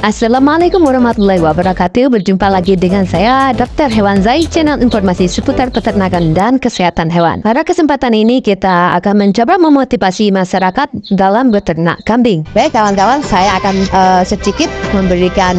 Assalamualaikum warahmatullahi wabarakatuh. Berjumpa lagi dengan saya Dr. Hewan Zai, channel informasi seputar peternakan dan kesehatan hewan. Pada kesempatan ini kita akan mencoba memotivasi masyarakat dalam beternak kambing. Baik kawan-kawan, saya akan sedikit memberikan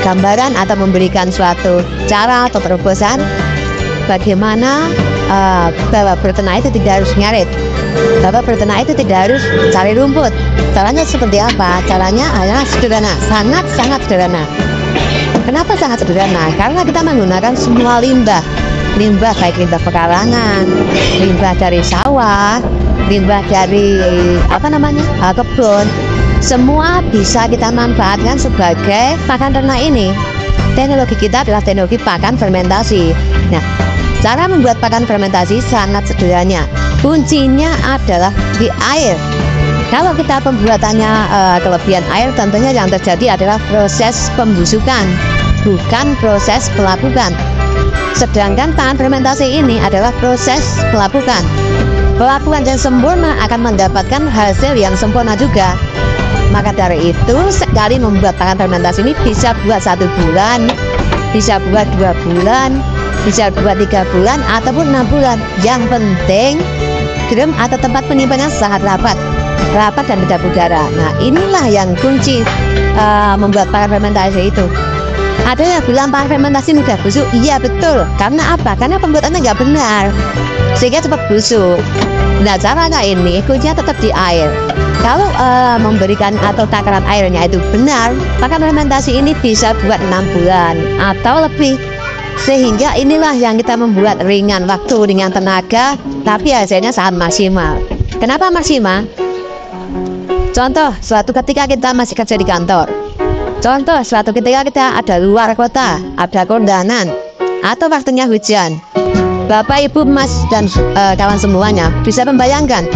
gambaran atau memberikan suatu cara atau terobosan bagaimana bahwa beternak itu tidak harus ngarit, bahwa beternak itu tidak harus cari rumput. Caranya seperti apa? Caranya adalah sederhana, sangat-sangat sederhana. Kenapa sangat sederhana? Karena kita menggunakan semua limbah baik limbah pekarangan, limbah dari sawah, limbah dari kebun. Semua bisa kita manfaatkan sebagai pakan ternak ini. Teknologi kita adalah teknologi pakan fermentasi. Nah, cara membuat pakan fermentasi sangat sederhana. Kuncinya adalah di air. Kalau kita pembuatannya kelebihan air, tentunya yang terjadi adalah proses pembusukan, bukan proses pelapukan. Sedangkan pakan fermentasi ini adalah proses pelapukan. Pelapukan yang sempurna akan mendapatkan hasil yang sempurna juga. Maka dari itu, sekali membuat pakan fermentasi ini bisa buat 1 bulan, bisa buat 2 bulan, bisa buat 3 bulan, ataupun 6 bulan. Yang penting drum atau tempat penyimpanan sangat rapat dan tidak udara. Nah, inilah yang kunci membuat pakan fermentasi itu. Ada yang bilang pakan fermentasi mudah busuk. Iya betul. Karena apa? Karena pembuatannya nggak benar, sehingga cepat busuk. Nah, caranya ini kuncinya tetap di air. Kalau memberikan atau takaran airnya itu benar, pakan fermentasi ini bisa buat 6 bulan atau lebih. Sehingga inilah yang kita membuat ringan waktu, ringan tenaga, tapi hasilnya sangat maksimal. Kenapa maksimal? Contoh, suatu ketika kita masih kerja di kantor. Contoh, suatu ketika kita ada luar kota, ada kondangan, atau waktunya hujan. Bapak, Ibu, Mas, dan kawan semuanya bisa membayangkan.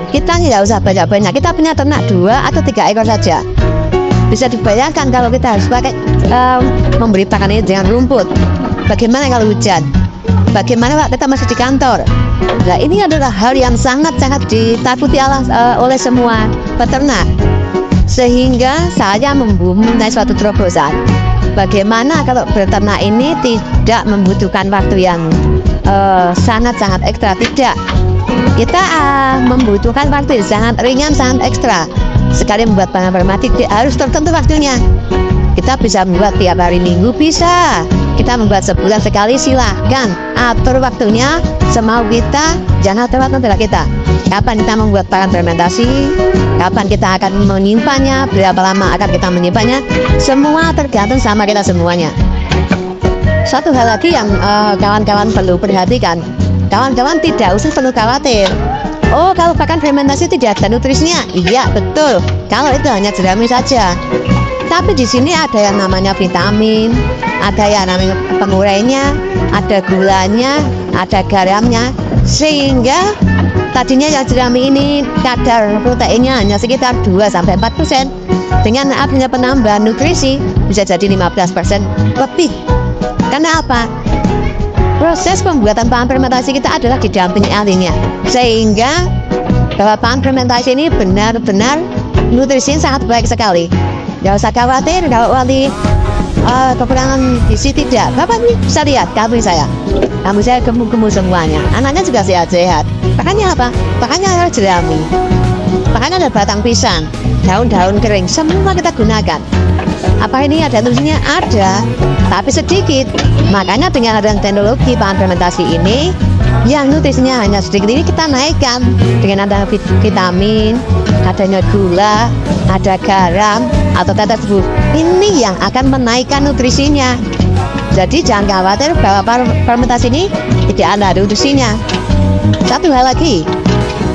Kita nggak usah banyak-banyak, kita punya ternak 2 atau 3 ekor saja. Bisa dibayangkan kalau kita harus pakai memberi pakan ini dengan rumput. Bagaimana kalau hujan? Bagaimana kalau kita masih di kantor? Nah, ini adalah hal yang sangat-sangat ditakuti oleh semua peternak. Sehingga saya mempunyai suatu terobosan. Bagaimana kalau beternak ini tidak membutuhkan waktu yang sangat-sangat ekstra? Tidak. Kita membutuhkan waktu yang sangat ringan, sangat ekstra. Sekali membuat pakan fermentasi harus tertentu waktunya. Kita bisa membuat tiap hari Minggu, bisa. Kita membuat sebulan sekali, silahkan. Atur waktunya semau kita, jangan terlalu kendala kita. Kapan kita membuat pakan fermentasi, kapan kita akan menyimpannya, berapa lama akan kita menyimpannya, semua tergantung sama kita semuanya. Satu hal lagi yang kawan-kawan perlu perhatikan, kawan-kawan tidak usah perlu khawatir. Oh, kalau pakan fermentasi tidak ada nutrisinya. Iya, betul. Kalau itu hanya jerami saja. Tapi di sini ada yang namanya vitamin, ada yang namanya pengurainya, ada gulanya, ada garamnya. Sehingga tadinya yang jerami ini kadar proteinnya hanya sekitar 2-4%. Dengan adanya penambahan nutrisi bisa jadi 15% lebih. Karena apa? Proses pembuatan pakan fermentasi kita adalah didampingi ahlinya, sehingga bahwa pakan fermentasi ini benar-benar nutrisinya sangat baik sekali. Gak usah khawatir kalau wali kekurangan gizi, tidak. Bapak ini bisa lihat kambing saya gemuk-gemuk semuanya, anaknya juga sehat-sehat. Pakannya apa? Pakannya adalah jerami, pakannya adalah batang pisang, daun-daun kering, semua kita gunakan. Apa ini ada nutrisinya? Ada, tapi sedikit. Makanya dengan adanya teknologi pakan fermentasi ini, yang nutrisinya hanya sedikit ini kita naikkan dengan ada vitamin, adanya gula, ada garam atau tetes bubuk. Ini yang akan menaikkan nutrisinya. Jadi jangan khawatir bahwa fermentasi ini tidak ada nutrisinya. Satu hal lagi,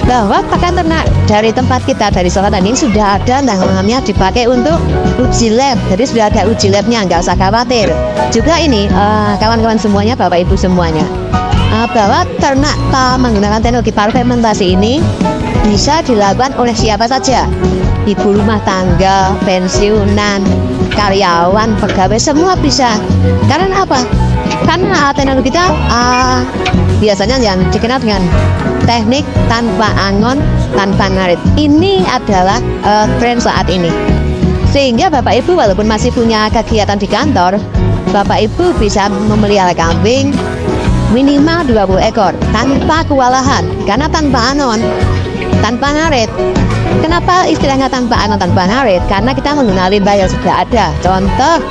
bahwa pakan ternak dari tempat kita, dari Selatan ini sudah ada namanya dipakai untuk uji lab. Jadi sudah ada uji labnya, nggak usah khawatir. Juga ini kawan-kawan semuanya, Bapak Ibu semuanya, bahwa ternak menggunakan teknologi pakan fermentasi ini bisa dilakukan oleh siapa saja, ibu rumah tangga, pensiunan, karyawan, pegawai, semua bisa. Karena apa? Karena teknologi kita biasanya yang dikenal dengan teknik tanpa angon, tanpa ngarit. Ini adalah tren saat ini. Sehingga Bapak Ibu walaupun masih punya kegiatan di kantor, Bapak Ibu bisa memelihara kambing minimal 20 ekor tanpa kewalahan. Karena tanpa anon, tanpa ngarit. Kenapa istilahnya tanpa anon, tanpa ngarit? Karena kita menggunakan limbah yang sudah ada. Contoh,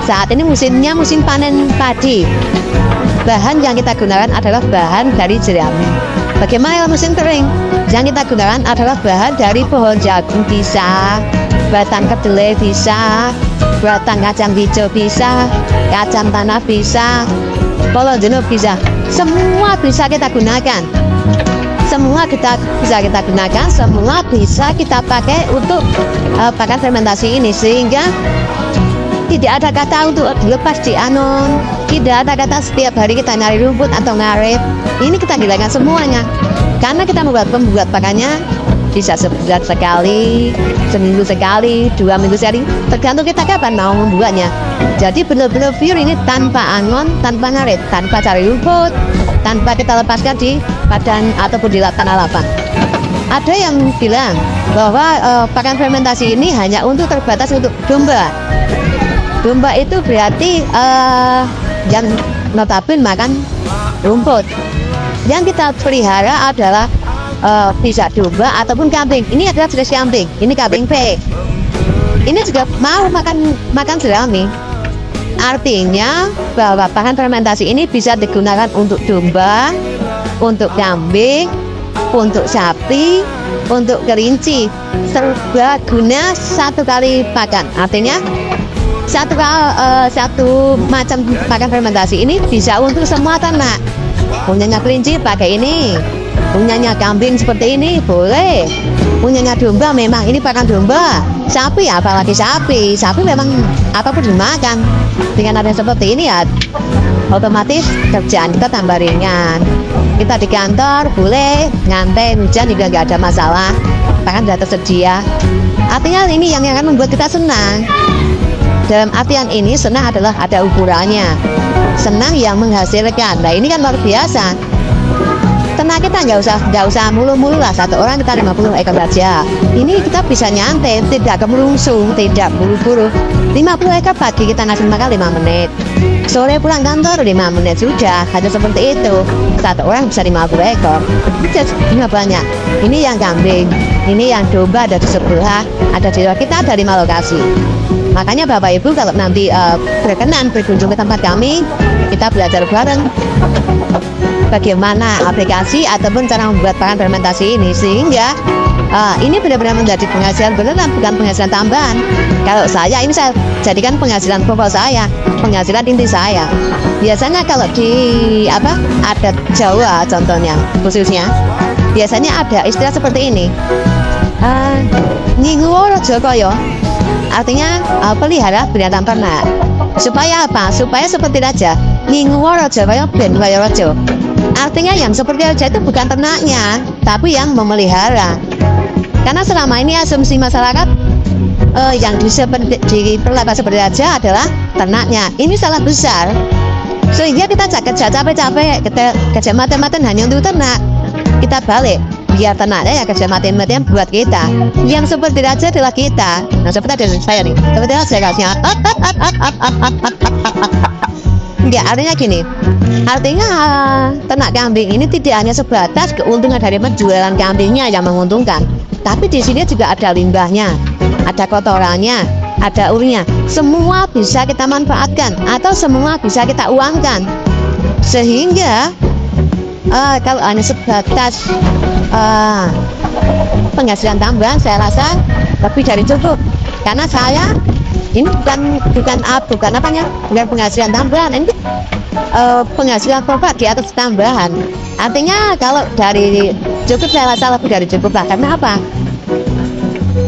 saat ini musimnya musim panen padi. Bahan yang kita gunakan adalah bahan dari jerami. Bagaimana musim kering? Yang kita gunakan adalah bahan dari pohon jagung bisa, batang kedelai bisa, batang kacang hijau bisa, kacang tanah bisa, polong jenuh bisa. Semua bisa kita gunakan. Semua bisa kita gunakan, semua bisa kita pakai untuk pakan fermentasi ini. Sehingga tidak ada kata untuk lepas di anon, tidak ada kata setiap hari kita nyari rumput atau ngarit. Ini kita hilangkan semuanya. Karena kita membuat pakannya bisa sebulan sekali, seminggu sekali, 2 minggu sekali, tergantung kita kapan mau membuatnya. Jadi benar-benar pure ini tanpa angon, tanpa ngarit, tanpa cari rumput, tanpa kita lepaskan di padang ataupun di tanah lapang. Ada yang bilang bahwa pakan fermentasi ini hanya terbatas untuk domba. Domba itu berarti yang notabene makan rumput. Yang kita pelihara adalah bisa domba ataupun kambing. Ini adalah jenis kambing. Ini kambing P. Ini juga mau makan jerami. Artinya bahwa pakan fermentasi ini bisa digunakan untuk domba, untuk kambing, untuk sapi, untuk kelinci. Serba guna satu kali pakan. Artinya satu macam pakan fermentasi ini bisa untuk semua ternak. Punyanya kelinci pakai ini, punyanya kambing seperti ini boleh, punyanya domba memang ini pakan domba, sapi apalagi sapi memang apapun dimakan. Dengan ada seperti ini ya otomatis kerjaan kita tambah ringan. Kita di kantor boleh ngantai hujan juga nggak ada masalah, pakan sudah tersedia. Artinya ini yang akan membuat kita senang. Dalam artian ini senang adalah ada ukurannya, senang yang menghasilkan. Nah ini kan luar biasa. Ternak kita nggak usah mulu-mulu lah, satu orang kita 50 ekor saja. Ini kita bisa nyantai, tidak kemerungsung, tidak buru-buru. 50 ekor pagi kita ngasih makan 5 menit, sore pulang kantor 5 menit sudah. Hanya seperti itu, satu orang bisa 50 ekor. Ini banyak. Ini yang kambing, ini yang domba ada di sebelah, ada di luar. Kita ada 5 lokasi. Makanya Bapak Ibu kalau nanti berkenan berkunjung ke tempat kami, kita belajar bareng bagaimana aplikasi ataupun cara membuat pakan fermentasi ini. Sehingga ini benar-benar menjadi penghasilan beneran, bukan penghasilan tambahan. Kalau saya jadikan penghasilan pokok saya, penghasilan inti saya. Biasanya kalau di adat Jawa contohnya khususnya, biasanya ada istilah seperti ini, Nyinguworo Jokoyo. Artinya pelihara binatang ternak. Supaya apa? Supaya seperti raja. Nyinguworo Jokoyo ben kaya raja. Artinya yang seperti raja itu bukan ternaknya, tapi yang memelihara. Karena selama ini asumsi masyarakat yang diperlakukan seperti raja adalah ternaknya. Ini salah besar. Sehingga kita kerja capek-capek, kita kerja mati-matian hanya untuk ternak. Kita balik, biar ternaknya ya kerja mati-matian buat kita. Yang seperti raja adalah kita. Nah seperti ada saya nih, seperti saya kasihnya. Enggak, artinya gini. Artinya ternak kambing ini tidak hanya sebatas keuntungan dari penjualan kambingnya yang menguntungkan, tapi di sini juga ada limbahnya, ada kotorannya, ada urinnya. Semua bisa kita manfaatkan atau semua bisa kita uangkan. Sehingga kalau hanya sebatas penghasilan tambahan, saya rasa lebih dari cukup. Karena saya ini bukan penghasilan tambahan, ini penghasilan pokok di atas tambahan. Artinya kalau dari cukup saya rasa lebih dari cukup lah. Karena apa?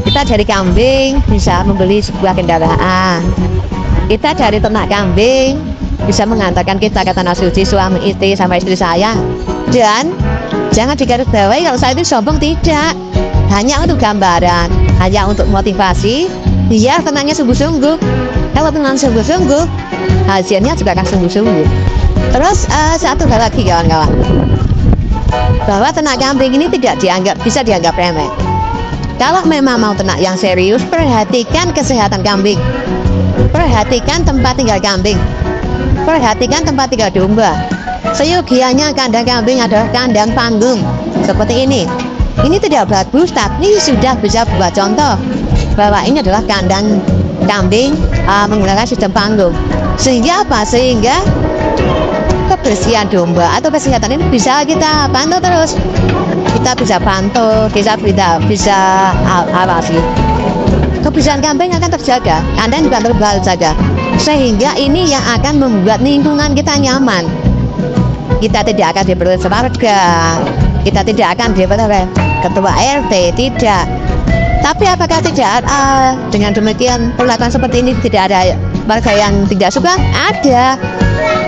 Kita dari kambing bisa membeli sebuah kendaraan. Kita dari ternak kambing bisa mengantarkan kita ke tanah suci, suami istri sama istri saya. Dan Jangan digarisbawahi kalau saya itu sombong, tidak. Hanya untuk gambaran, hanya untuk motivasi, biar tenangnya sungguh-sungguh. Kalau tenang sungguh-sungguh, hasilnya juga akan sungguh-sungguh. Terus satu hal lagi kawan-kawan, bahwa ternak kambing ini bisa dianggap remeh. Kalau memang mau ternak yang serius, perhatikan kesehatan kambing, perhatikan tempat tinggal kambing, perhatikan tempat tinggal domba. Seyogianya kandang kambing adalah kandang panggung seperti ini. Ini tidak bagus, tapi sudah bisa buat contoh bahwa ini adalah kandang kambing menggunakan sistem panggung. Sehingga apa? Sehingga kebersihan domba atau kesehatan ini bisa kita pantau terus. Kita bisa pantau, kita bisa awasi. Kebersihan kambing akan terjaga, kandang juga terjaga. Sehingga ini yang akan membuat lingkungan kita nyaman. Kita tidak akan diperoleh warga, kita tidak akan diperoleh ketua RT, tidak. Tapi apakah tidak dengan demikian perlakuan seperti ini tidak ada warga yang tidak suka? Ada.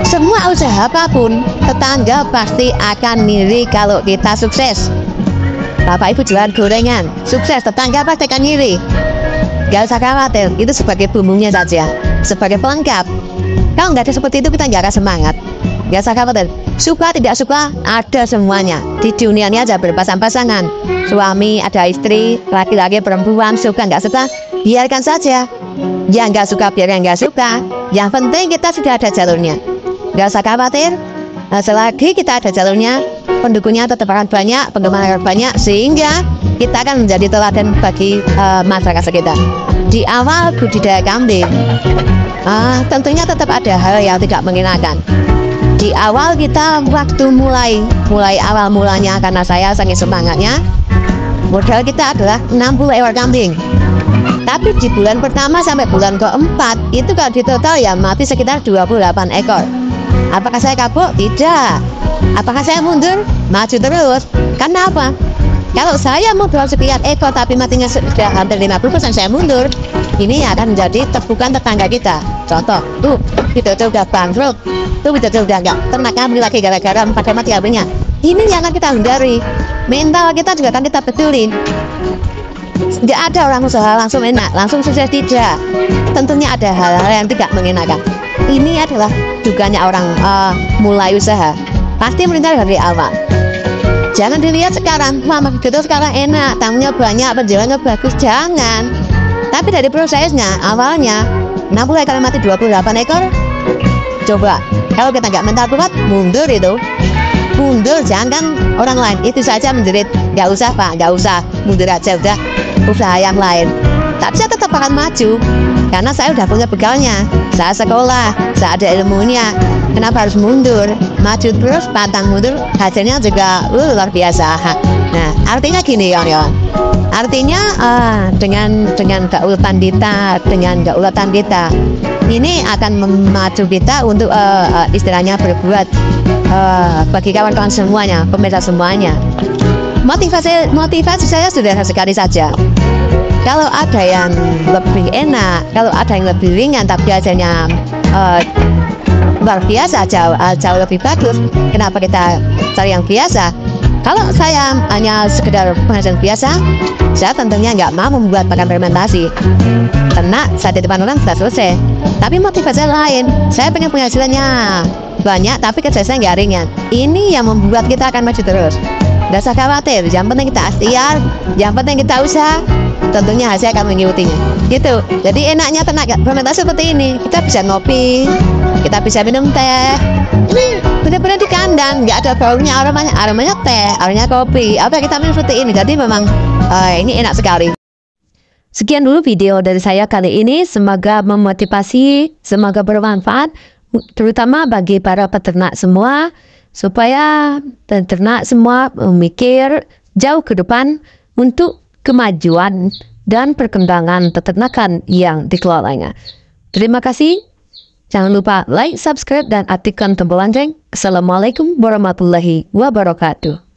Semua usaha apapun, tetangga pasti akan ngiri kalau kita sukses. Bapak Ibu jualan gorengan, sukses, tetangga pasti akan ngiri. Gak usah khawatir, itu sebagai bumbunya saja, sebagai pelengkap. Kalau nggak ada seperti itu, kita nggak akan semangat. Gak usah khawatir, suka tidak suka ada semuanya. Di dunia ini aja berpasang-pasangan, suami ada istri, laki-laki perempuan, suka nggak suka biarkan saja. Yang nggak suka biar yang nggak suka. Yang penting kita sudah ada jalurnya. Gak usah khawatir, selagi kita ada jalurnya, pendukungnya tetap akan banyak, penggemar akan banyak, sehingga kita akan menjadi teladan bagi masyarakat sekitar. Di awal budidaya kambing, tentunya tetap ada hal yang tidak mengenakan. Di awal kita waktu mulai awal mulanya, karena saya saking semangatnya, modal kita adalah 60 ekor kambing. Tapi di bulan pertama sampai bulan keempat itu kalau di total ya mati sekitar 28 ekor. Apakah saya kapok? Tidak. Apakah saya mundur? Maju terus. Karena apa? Kalau saya modal sekian ekor tapi matinya sudah hampir 50%, saya mundur. Ini akan menjadi tepukan tetangga kita. Contoh, tuh kita sudah bangkrut, tuh kita sudah nggak ternak kambing lagi gara-gara pada mati kambingnya. Ini yang akan kita hindari. Mental kita juga akan kita betulin. Tidak ada orang usaha langsung enak, langsung sukses, tidak. Tentunya ada hal-hal yang tidak mengenakan. Ini adalah dugaannya orang mulai usaha. Pasti merendah dari awal. Jangan dilihat sekarang, wah begitu sekarang enak, tamunya banyak, penjualannya bagus. Jangan. Tapi dari prosesnya, awalnya 60 ekor mati 28 ekor. Coba, kalau kita nggak mental kuat, mundur itu. Mundur, jangan orang lain. Itu saja menjerit. Nggak usah Pak, nggak usah. Mundur aja, udah usaha yang lain. Tapi saya tetap akan maju. Karena saya udah punya bekalnya. Saya sekolah, saya ada ilmunya. Kenapa harus mundur? Maju terus, pantang mundur, hasilnya juga luar biasa. Nah, artinya gini kawan-kawan. Artinya dengan keulatan kita, ini akan memacu kita untuk istilahnya berbuat bagi kawan-kawan semuanya, pemirsa semuanya. Motivasi saya sederhana sekali saja. Kalau ada yang lebih enak, kalau ada yang lebih ringan tapi hasilnya luar biasa, jauh lebih bagus, kenapa kita cari yang biasa? Kalau saya hanya sekedar penghasilan biasa, saya tentunya nggak mau membuat pakan fermentasi. Karena saat di depan orang sudah selesai. Tapi motivasi lain, saya pengen penghasilannya banyak tapi kerja saya nggak ringan. Ini yang membuat kita akan maju terus. Nggak usah khawatir, yang penting kita ikhtiar, yang penting kita usaha, tentunya hasil akan mengikutinya. Gitu. Jadi enaknya ternak fermentasi seperti ini. Kita bisa ngopi, kita bisa minum teh. Ini benar-benar di kandang, nggak ada baunya, aromanya teh, aromanya kopi. Apa kita minum seperti ini? Jadi memang ini enak sekali. Sekian dulu video dari saya kali ini. Semoga memotivasi, semoga bermanfaat, terutama bagi para peternak semua, supaya peternak semua memikir jauh ke depan untuk kemajuan dan perkembangan peternakan yang dikelolanya. Terima kasih. Jangan lupa like, subscribe, dan aktifkan tombol lonceng. Assalamualaikum warahmatullahi wabarakatuh.